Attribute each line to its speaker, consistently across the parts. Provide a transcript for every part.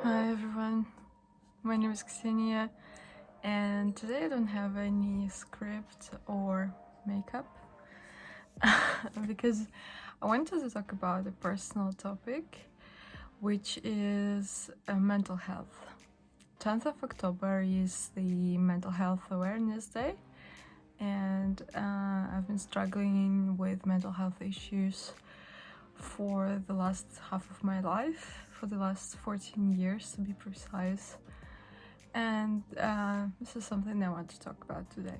Speaker 1: Hi everyone, my name is Ksenia, and today I don't have any script or makeup because I wanted to talk about a personal topic, which is mental health. 10th of October is the Mental Health Awareness Day, and I've been struggling with mental health issues for the last half of my life, for the last 14 years to be precise, and this is something I want to talk about today.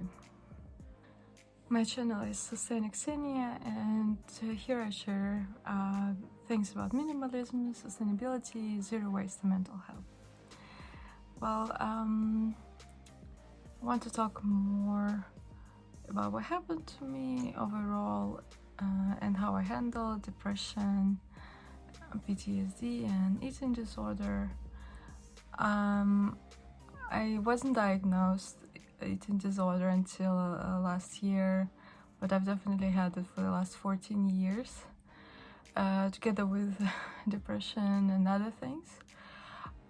Speaker 1: My channel is Sustained Ksenia, and here I share things about minimalism, sustainability, zero waste, and mental health. Well, I want to talk more about what happened to me overall and how I handle depression, PTSD, and eating disorder. I wasn't diagnosed eating disorder until last year, but I've definitely had it for the last 14 years, together with depression and other things.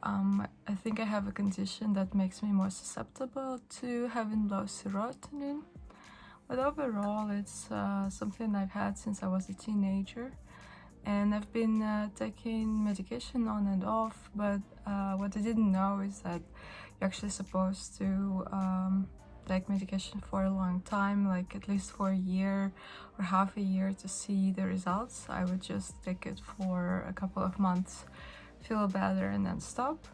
Speaker 1: I think I have a condition that makes me more susceptible to having low serotonin, but overall it's something I've had since I was a teenager, and I've been taking medication on and off, but what I didn't know is that you're actually supposed to take medication for a long time, like at least for a year or half a year to see the results. I would just take it for a couple of months, feel better, and then stop.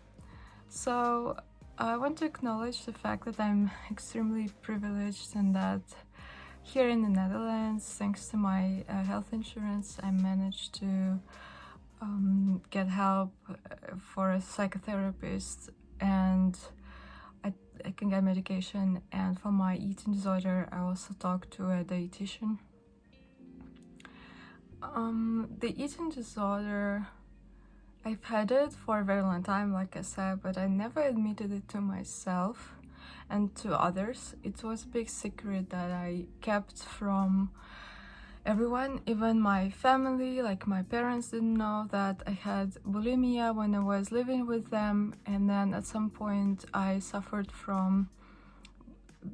Speaker 1: So I want to acknowledge the fact that I'm extremely privileged and that here in the Netherlands, thanks to my health insurance, I managed to get help for a psychotherapist, and I can get medication. And for my eating disorder, I also talked to a dietitian. The eating disorder, I've had it for a very long time, like I said, but I never admitted it to myself and to others. It was a big secret that I kept from everyone, even my family. Like my parents didn't know that I had bulimia when I was living with them, and then at some point I suffered from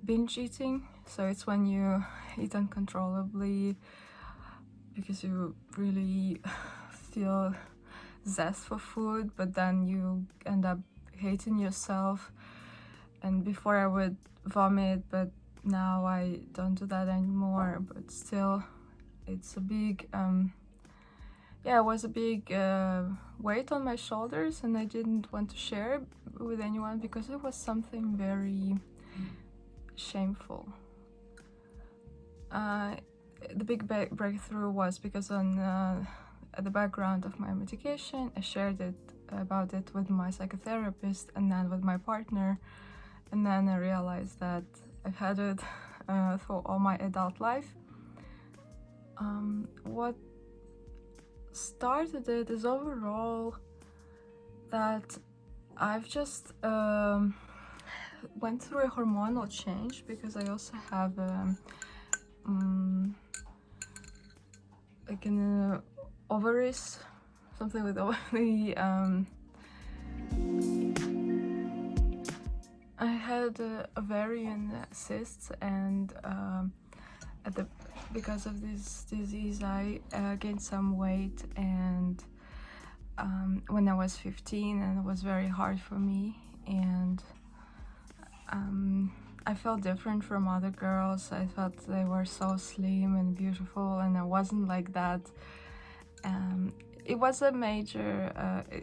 Speaker 1: binge eating. So it's when you eat uncontrollably because you really feel zest for food, but then you end up hating yourself. And before I would vomit, but now I don't do that anymore. But still, it's a big it was a big weight on my shoulders, and I didn't want to share it with anyone because it was something very shameful. The big breakthrough was because on at the background of my medication, I shared about it with my psychotherapist and then with my partner, and then I realized that I've had it for all my adult life. What started it is overall that I've just went through a hormonal change, because I also have like an ovaries, something with ovary. I had ovarian cysts, and because of this disease I gained some weight, and when I was 15, and it was very hard for me, and I felt different from other girls. I thought they were so slim and beautiful, and I wasn't like that. It was a major,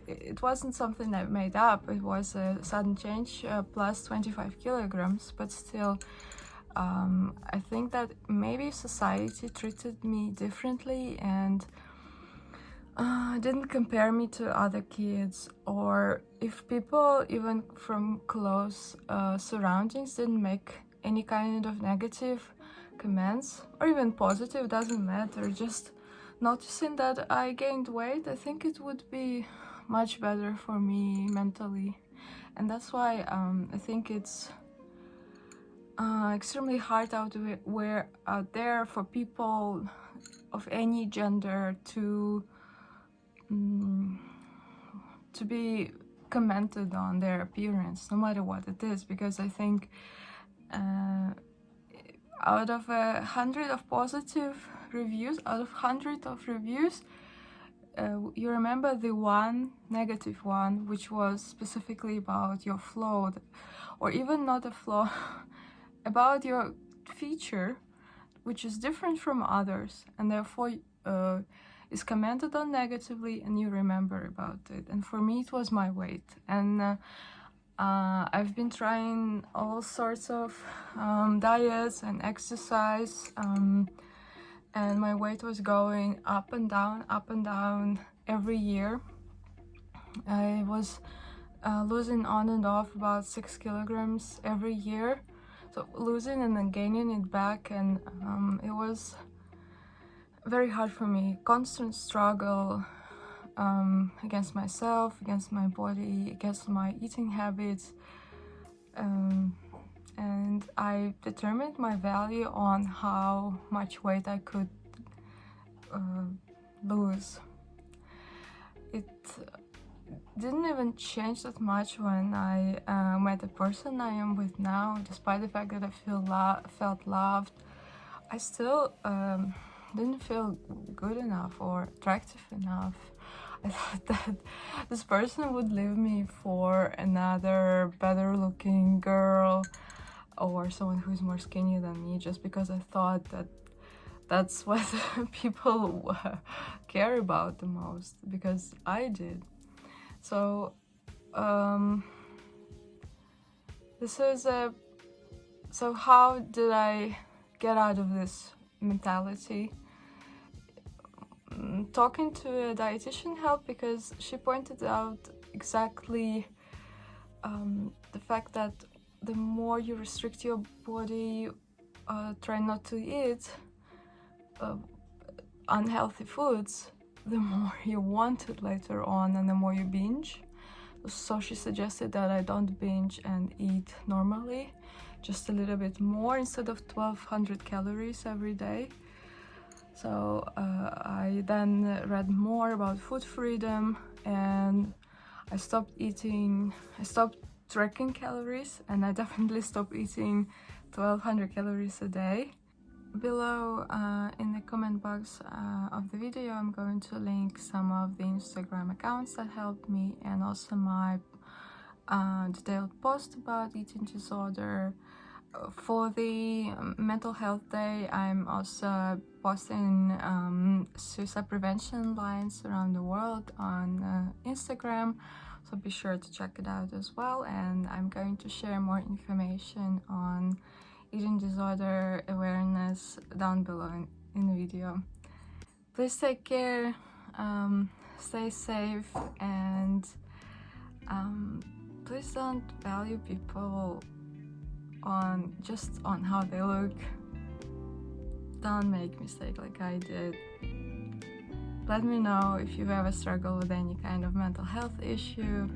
Speaker 1: it wasn't something I made up. It was a sudden change, plus 25 kilograms, but still, I think that maybe society treated me differently and didn't compare me to other kids, or if people even from close surroundings didn't make any kind of negative comments, or even positive, doesn't matter, just noticing that I gained weight, I think it would be much better for me mentally. And that's why I think it's extremely hard out there for people of any gender to be commented on their appearance, no matter what it is, because I think out of 100 of positive reviews, out of 100 of reviews, you remember the one negative one, which was specifically about your flaw, or even not a flaw, about your feature, which is different from others, and therefore is commented on negatively, and you remember about it. And for me, it was my weight. And I've been trying all sorts of diets and exercise, and my weight was going up and down every year. I was losing on and off about 6 kilograms every year, so losing and then gaining it back, and it was very hard for me. Constant struggle against myself, against my body, against my eating habits, and I determined my value on how much weight I could lose. It didn't even change that much when I met the person I am with now. Despite the fact that I felt loved, I still didn't feel good enough or attractive enough. I thought that this person would leave me for another better looking girl or someone who's more skinny than me, just because I thought that that's what people care about the most, because I did. So so how did I get out of this mentality? Talking to a dietitian helped, because she pointed out exactly the fact that the more you restrict your body, try not to eat unhealthy foods, the more you want it later on, and the more you binge. So she suggested that I don't binge and eat normally, just a little bit more instead of 1200 calories every day. So I then read more about food freedom, and I stopped tracking calories, and I definitely stopped eating 1200 calories a day. Below in the comment box of the video, I'm going to link some of the Instagram accounts that helped me, and also my detailed post about eating disorder. For the mental health day, I'm also posting suicide prevention lines around the world on Instagram, so be sure to check it out as well. And I'm going to share more information on eating disorder awareness down below in the video. Please take care, stay safe, and please don't value people just on how they look. Don't make mistake like I did. Let me know if you've ever struggled with any kind of mental health issue.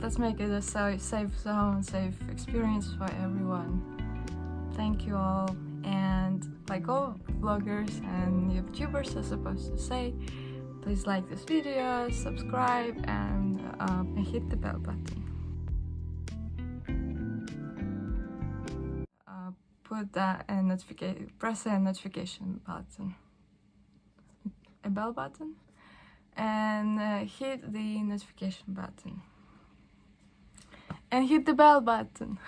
Speaker 1: Let's make it a safe zone, safe experience for everyone. Thank you all, and like all vloggers and YouTubers are supposed to say, please like this video, subscribe, and hit the bell button. Press a notification button, a bell button, and hit the notification button, and hit the bell button.